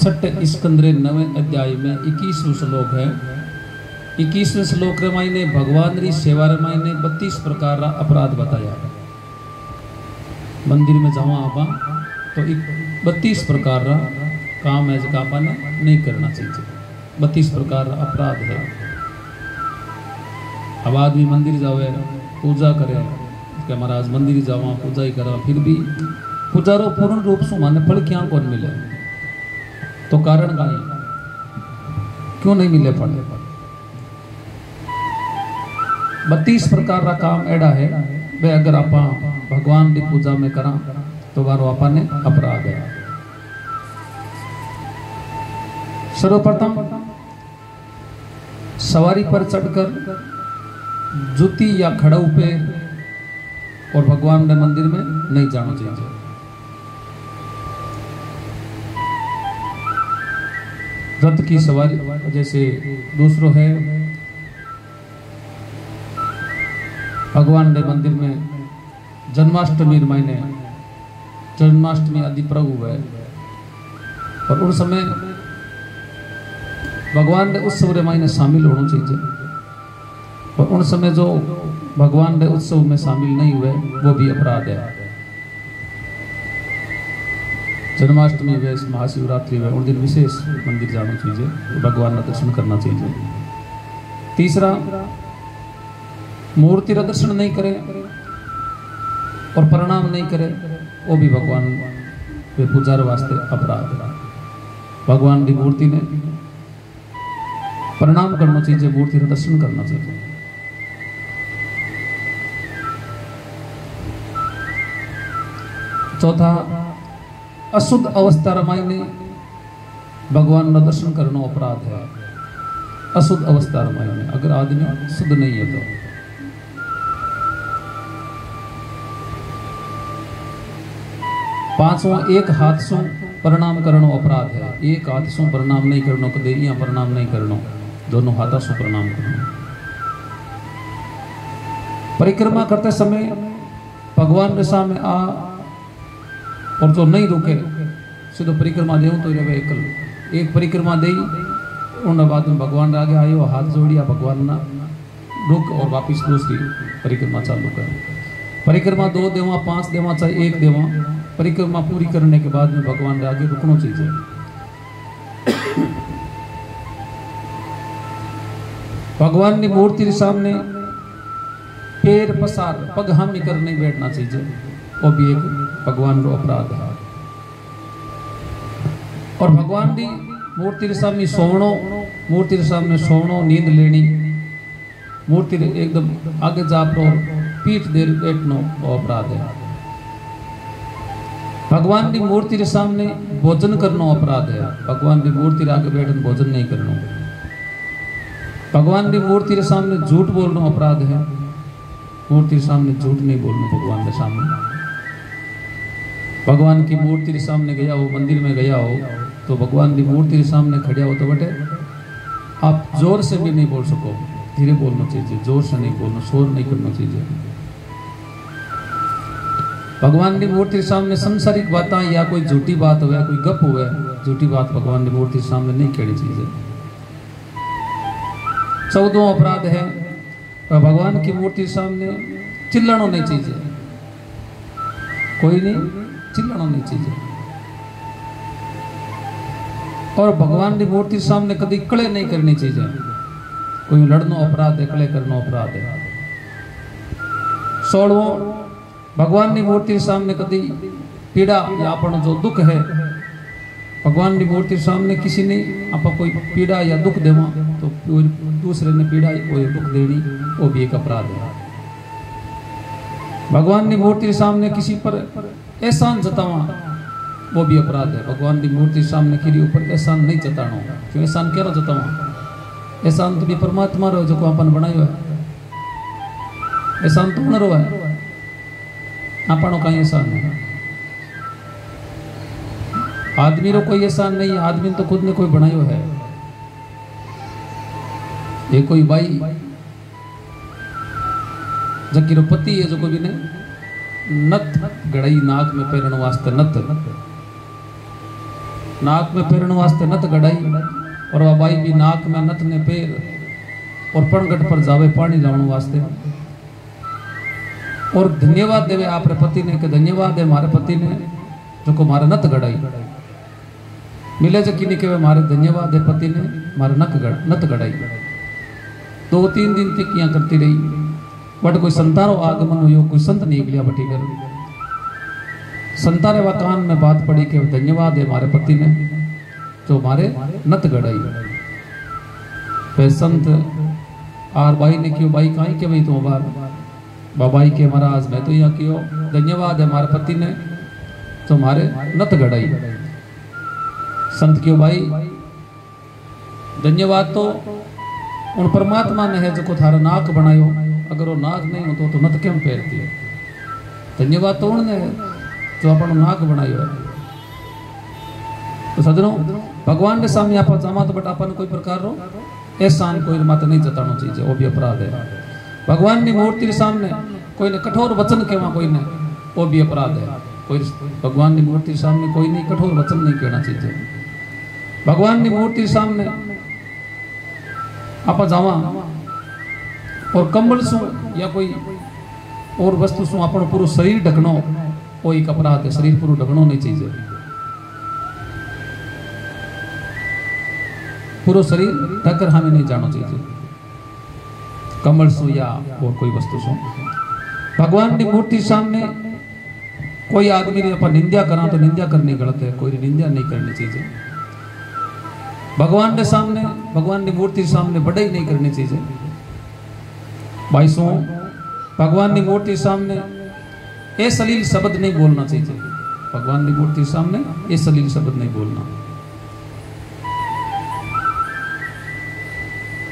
छठ स्कंदरे 9वें अध्याय में 21वां श्लोक है। 21वें श्लोक रे मायने भगवान री सेवा रे मायने 32 प्रकार रा अपराध बताया। मंदिर में जावा आपा तो 32 प्रकार रा काम है जका आपा ने नहीं करना चाहिए। 32 प्रकार रा अपराध है। अब आदमी मंदिर जावे पूजा करे के महाराज मंदिर जावा पूजा ही करा, फिर भी पूजारो पूर्ण रूप से माने फल क्या कौन मिले, तो कारण का क्यों नहीं मिले फल। 32 प्रकार का काम एड़ा है वे अगर आप भगवान की पूजा में करा तो बारो आपा ने अपराध है। सर्वप्रथम सवारी पर चढ़कर जूती या खड़ाऊ पे और भगवान के मंदिर में नहीं जाना चाहिए। रथ की सवारी जैसे दूसरों है भगवान के मंदिर में जन्माष्टमी मायने जन्माष्टमी आदि प्रभु है और उन समय भगवान के उत्सव रे मायने शामिल होना चाहिए। और उन समय जो भगवान के उत्सव में शामिल नहीं हुए वो भी अपराध है। जन्माष्टमी वे महाशिवरात्रि वे उन दिन विशेष मंदिर जाना चाहिए, भगवान का दर्शन करना चाहिए। तीसरा मूर्ति का दर्शन नहीं करे और प्रणाम नहीं करे वो भी भगवान के पूजार वास्ते अपराध है। भगवान की मूर्ति ने प्रणाम करना चाहिए, मूर्ति का दर्शन करना चाहिए। चौथा अशुद्ध अवस्था रमायने भगवान का दर्शन करना अपराध है। अशुद्ध अवस्था रमायने अगर आदमी शुद्ध नहीं है तो। पांचवा एक हाथ से प्रणाम करना अपराध है। एक हाथ से प्रणाम नहीं करना, कदे या प्रणाम नहीं करना, दोनों हाथों से प्रणाम करना। परिक्रमा करते समय भगवान के सामने आ और जो नहीं रुके सीधो परिक्रमा दे तो रहे एकल एक परिक्रमा दे उन बाद में भगवान आगे आयो हाथ जोड़िया भगवान ना रुक और वापिस दूसरी परिक्रमा चालू कर। परिक्रमा 2 देवा 5 देवा चाहे 1 देवा, परिक्रमा पूरी करने के बाद में भगवान आगे रुकना चाहिए। भगवान की मूर्ति के सामने पैर पसार पग हामी कर नहीं बैठना चाहिए, वो भी एक भगवान को अपराध है। और भगवान की मूर्ति के सामने सोवणो, मूर्ति के सामने सोवणो, नींद लेनी, मूर्ति एकदम आगे जाप और पीठ देर बैठना वो अपराध है। भगवान की मूर्ति के सामने भोजन करना अपराध है। भगवान की मूर्ति के आगे बैठकर भोजन नहीं करना। भगवान की मूर्ति के सामने झूठ बोलना अपराध है। मूर्ति के सामने झूठ नहीं बोलना। भगवान के सामने भगवान की मूर्ति के सामने गया हो, मंदिर में गया हो तो भगवान की मूर्ति के सामने खड़ा हो तो बेटे आप जोर से भी नहीं बोल सको, धीरे बोलना चाहिए, जोर से नहीं बोलना, शोर नहीं करना चाहिए। भगवान की मूर्ति के सामने संसारिक बातें या कोई झूठी बात हो या कोई गप हो, झूठी बात भगवान की मूर्ति के सामने नहीं कहनी चाहिए। 14वां अपराध है भगवान की मूर्ति के सामने चिल्लाना नहीं चाहिए। कोई नहीं चिल्लाना नहीं चाहिए। और भगवान की मूर्ति के सामने कभी कड़े नहीं करनी चाहिए। कोई लड़ना अपराध है, कड़े करना अपराध है। 16वां भगवान की मूर्ति के सामने कभी पीड़ा या अपन जो दुख है भगवान की मूर्ति के सामने किसी ने आप कोई पीड़ा या दुख देवा तो दूसरे ने पीड़ा या दुख देनी वो भी एक अपराध है। भगवान की मूर्ति के सामने किसी पर एहसान जतावा वो भी अपराध है। भगवान की मूर्ति के सामने किसी ऊपर एहसान नहीं जताना। क्यों एहसान क्या जतावा? एहसान तो भी परमात्मा रो जो अपन बनायो है। एहसान तो उन रो है, आपनो कहीं एहसान नहीं। आदमी रो कोई एहसान नहीं है। आदमी तो खुद ने कोई बनायो है। ये कोई भाई जबकि पति है जो कोई ने नथ गड़ाई नाक में पहनने वास्ते नथ नाक में पेरने वास्ते नत गड़ाई और वह बाई भी नाक में नत ने पेर और पणगट पर जावे पानी लाने वास्ते और धन्यवाद देवे आपरे पति ने कि धन्यवाद है मारे पति ने जो को मारे नत गड़ाई मिले जो किन्हीं के मारे धन्यवाद है पति ने मारे नत गड़ाई 2-3 दिन तक यहाँ करती रही बट कोई संतानो आगमन हुई कोई संत नहीं निकलिया बटी कर संताने व कान में बात पड़ी कि धन्यवाद है हमारे पति ने जो हमारे नत गड़ाई पे संत आर बाई ने क्यों बाई कहीं के भाई तुम बार बाबाई के महाराज मैं तो यहाँ क्यों धन्यवाद है हमारे पति ने तो हमारे नत गड़ाई संत क्यों भाई धन्यवाद तो उन परमात्मा ने है जो को थारा नाक बनायो अगर वो नाक नहीं हो तो नत क्यों पहनती है धन्यवाद तो उन्होंने जो अपन नाक बनायो है तो सजनों भगवान के सामने आप जमा तो बट अपन कोई प्रकार रो एहसान कोई मात नहीं जताना चाहिए वो भी अपराध है भगवान की मूर्ति के सामने कोई ने कठोर वचन कहवा कोई ने वो भी अपराध है कोई भगवान की मूर्ति के सामने कोई नहीं कठोर वचन नहीं कहना चाहिए भगवान की मूर्ति के सामने आप जावा और कंबल सु या कोई और वस्तु सु अपन पूरा शरीर ढकनो वो एक अपराध है शरीर पूरा ढकनो नहीं चाहिए पूरा शरीर ढककर हमें नहीं जाना चाहिए कमल सु या और कोई वस्तु सु भगवान की मूर्ति सामने कोई आदमी ने अपन निंदा करा तो निंदा करनी गलत है कोई निंदा नहीं करनी चाहिए भगवान के सामने भगवान की मूर्ति सामने बढ़ाई नहीं करनी चाहिए भाई सो भगवान की मूर्ति सामने ये सलील शब्द नहीं बोलना चाहिए भगवान की मूर्ति सामने ये सलील शब्द नहीं बोलना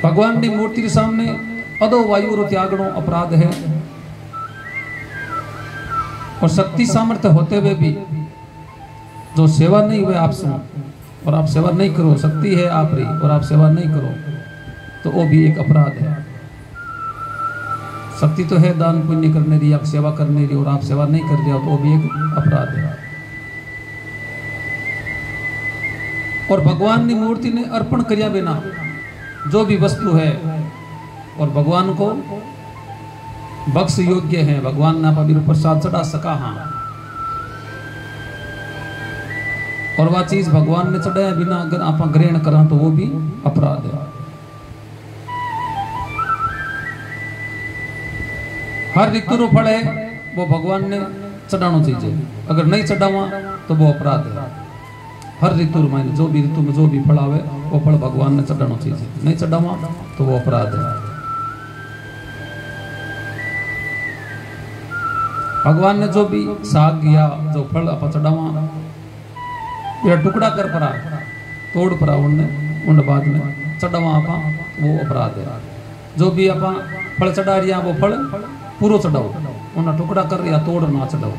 भगवान की मूर्ति के सामने अदो वायु त्यागनो अपराध है और शक्ति सामर्थ्य होते हुए भी जो सेवा नहीं हुए आप सुनो और आप सेवा नहीं करो शक्ति है आप रही और आप सेवा नहीं करो तो वो भी एक अपराध है शक्ति तो है दान पुण्य करने दी आप सेवा करने दी और आप सेवा नहीं कर रहे हो तो वो भी एक अपराध है और भगवान की मूर्ति ने अर्पण किया बिना जो भी वस्तु है और भगवान को बख्श योग्य है भगवान ने आप प्रसाद चढ़ा सका हाँ और वह चीज भगवान ने चढ़ाया बिना अगर आप ग्रहण करा तो वो भी अपराध है हर ऋतु रो फल है वो भगवान ने चढ़ाना चाहिए अगर नहीं चढ़ावा तो वो अपराध है हर ऋतु में जो भी ऋतु में जो भी फल आवे वो फल भगवान ने चढ़ाना चाहिए नहीं चढ़ावा तो वो अपराध है भगवान ने जो भी साग या जो फल आप चढ़ावा या टुकड़ा कर परा तोड़ परा उन बाद में चढ़ावा आप वो अपराध है जो भी आप फल चढ़ा रिया वो फल पूरा चढ़ाओ उन्हें टुकड़ा कर या तोड़ ना चढ़ाओ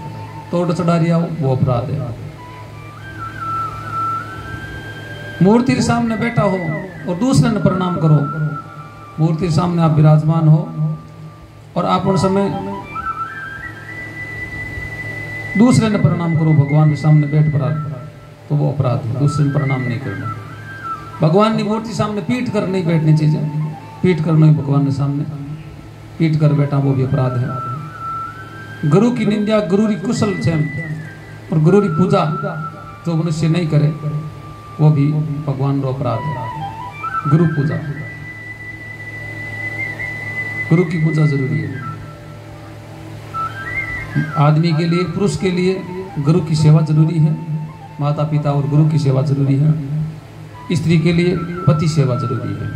तोड़ चढ़ा रिया वो अपराध है मूर्ति के सामने बैठा हो और दूसरे ने प्रणाम करो मूर्ति के सामने आप विराजमान हो और आप उन समय दूसरे ने प्रणाम करो भगवान के सामने बैठ पर तो वो अपराध है दूसरे ने प्रणाम नहीं करना भगवान की मूर्ति सामने पीट कर नहीं बैठनी चाहिए पीट कर नहीं भगवान के सामने पीट कर बैठा वो भी अपराध है गुरु की निंदा गुरु की कुशल चैम और गुरु की पूजा जो मनुष्य नहीं करे वो भी भगवान रो अपराध है गुरु पूजा गुरु की पूजा जरूरी है आदमी के लिए पुरुष के लिए गुरु की सेवा जरूरी है माता पिता और गुरु की सेवा जरूरी है स्त्री के लिए पति सेवा जरूरी है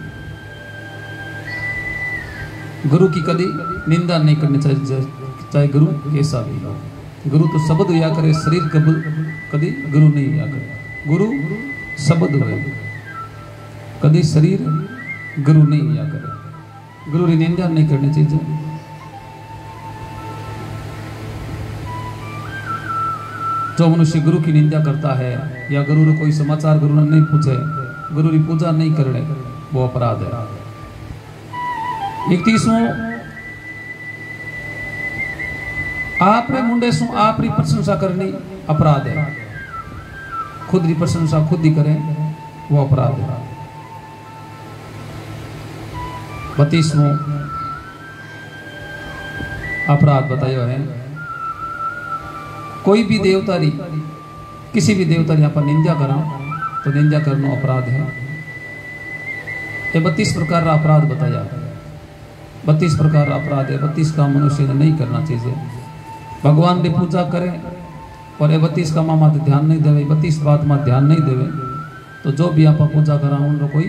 गुरु की कभी निंदा नहीं करनी चाहिए चाहे गुरु कैसा भी हो गुरु तो शब्द हुआ करे शरीर कभी गुरु नहीं हुआ करे गुरु शब्द हुए कभी शरीर गुरु नहीं हुआ करे गुरु की निंदा नहीं करनी चाहिए जो मनुष्य गुरु की निंदा करता है या गुरु ने कोई समाचार गुरु ने नहीं पूछे गुरु की पूजा नहीं करने वो अपराध है 31वां आपरे मुंडे सु आपरी प्रशंसा करनी अपराध है खुद की प्रशंसा खुद ही करें वो अपराध है। 32वां अपराध बताया है, कोई भी देवता री किसी भी देवता री अपन निंदा करा तो निंदा करना अपराध है। ये 32 प्रकार का अपराध बताया है। 32 प्रकार का अपराध है। 32 काम मनुष्य ने नहीं करना चाहिए। भगवान की पूजा करे और ये 32 कामा मत ध्यान नहीं देवे, 32 बात मत ध्यान नहीं देवे तो जो भी आप पूजा करा उनको कोई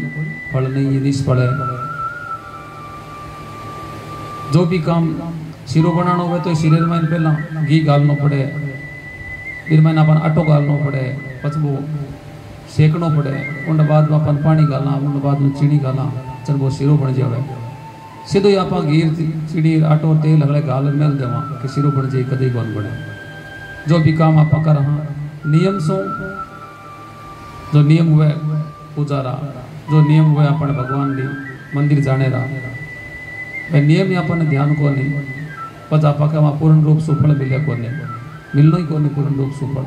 फल नहीं है, निष्फल है। जो भी काम सिरो बनाना हो तो सिरे में पहला घी गालना पड़े, फिर मैंने अपन आटो गालना पड़े, पचबो सेकना पड़े, उन बाद में अपन पानी गालना, उन बाद में चीनी गालना, चल वो सिरो बन जाए। सीधो ही आप घी चीनी आटो तेल अगले गाल मेल देवा कि सिरो बन जाए, कदे कौन बने। जो भी काम आप कर नियम सो जो नियम हुए पूजा रहा, जो नियम हुए अपन भगवान की मंदिर जाने रहा, वह नियम ही अपन ध्यान को नहीं पता पाके वहाँ पूर्ण रूप सुफल मिले को नहीं, मिलना ही को नहीं पूर्ण रूप सुफल।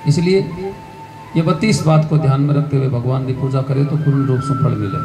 इसलिए ये 32 बात को ध्यान में रखते हुए भगवान की पूजा करे तो पूर्ण रूप सुफल मिले।